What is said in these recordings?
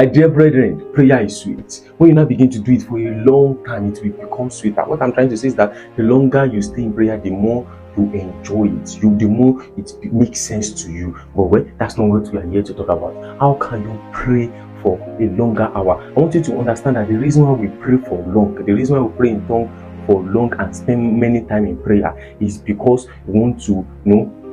My dear brethren, prayer is sweet. When you now begin to do it for a long time, it will become sweeter. What I'm trying to say is that the longer you stay in prayer, the more you enjoy it. The more it makes sense to you. But that's not what we are here to talk about. How can you pray for a longer hour? I want you to understand that the reason why we pray for long, the reason why we pray in tongue for long and spend many time in prayer is because we want to,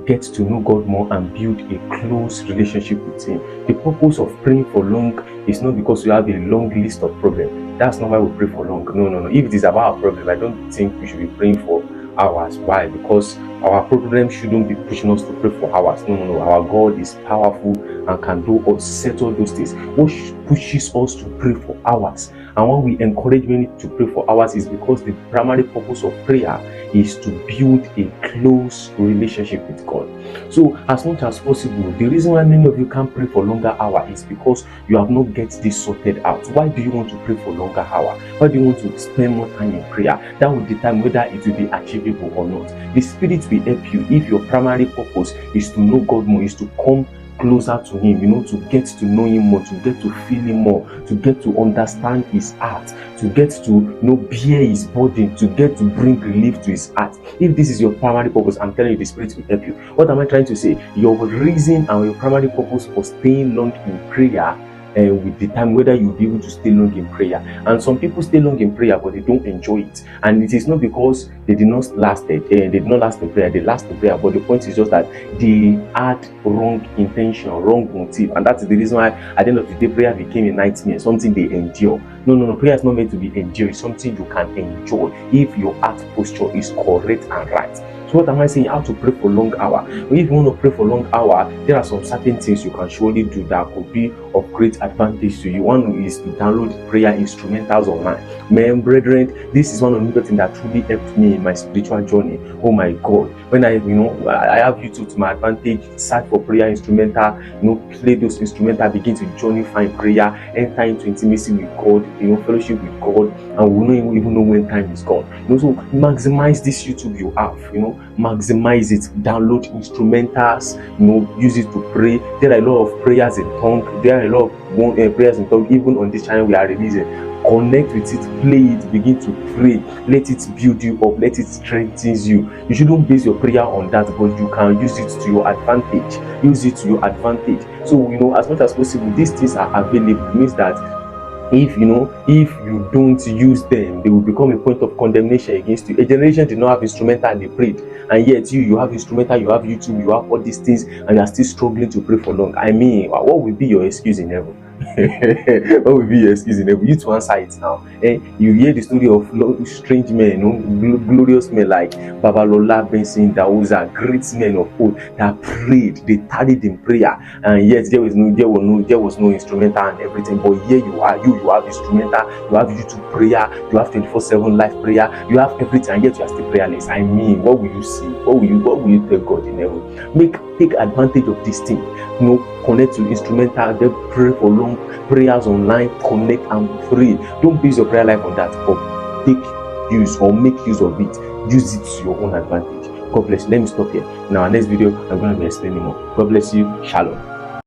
get to know God more and build a close relationship with Him. The purpose of praying for long is not because we have a long list of problems. That's not why we pray for long. No. If it is about our problem, I don't think we should be praying for hours. Why? Because our problem shouldn't be pushing us to pray for hours. No. Our God is powerful and can do or settle those things. What pushes us to pray for hours, and when we encourage many to pray for hours, is because the primary purpose of prayer is to build a close relationship with God. So as much as possible, the reason why many of you can't pray for longer hour is because you have not get this sorted out. Why do you want to pray for longer hour? Why do you want to spend more time in prayer? That will determine whether it will be achievable or not. The Spirit will help you if your primary purpose is to know God more, is to come closer to Him, to get to know Him more, to get to feel Him more, to get to understand His heart, to get to bear His burden, to get to bring relief to His heart. If this is your primary purpose, I'm telling you, the Spirit will help you. What am I trying to say? Your reason and your primary purpose for staying long in prayer will determine whether you'll be able to stay long in prayer. And some people stay long in prayer, but they don't enjoy it. And it is not because they did not last in prayer. They last in prayer, but the point is just that they had wrong intention, wrong motive, and that's the reason why at the end of the day, prayer became a nightmare, something they endure. No. Prayer is not meant to be endured. It's something you can enjoy if your heart posture is correct and right. So what am I saying? How to pray for long hour? If you want to pray for long hour, there are some certain things you can surely do that could be of great advantage to you. One is to download prayer instrumentals online. Men, brethren, this is one of the things that truly helped me in my spiritual journey. Oh my God. When I have YouTube to my advantage, search for prayer instrumental, play those instrumental, begin to journey, find prayer, enter into intimacy with God, fellowship with God, and we will not even know when time is gone. So maximize this YouTube you have, maximize it, download instrumentals, use it to pray. There are a lot of prayers in tongue, there are a lot of prayers in tongue, even on this channel we are releasing. Connect with it, play it, begin to pray, let it build you up, let it strengthen you. You shouldn't base your prayer on that, but you can use it to your advantage. So as much as possible, these things are available. It means that if you don't use them, they will become a point of condemnation against you. A generation did not have instrumental and they prayed, and yet you have instrumental, you have YouTube, you have all these things, and you are still struggling to pray for long. I mean, what will be your excuse in heaven? What will be your excuse in heaven? You to answer it now. You hear the story of strange men, glorious men like Babalola, Benson, Daouza, great men of old that prayed, they tarried in prayer, and yet there was no instrumental and everything. But here you are, you have instrumental, you have YouTube prayer, you have 24/7 live prayer, you have everything, and yet you are still prayerless. I mean, what will you see? What will you tell God in heaven? Take advantage of this thing. Connect to instrumental, then pray for long prayers online, connect and pray. Don't base your prayer life on that, but make use of it. Use it to your own advantage. God bless you. Let me stop here. In our next video, I'm going to be explaining more. God bless you. Shalom.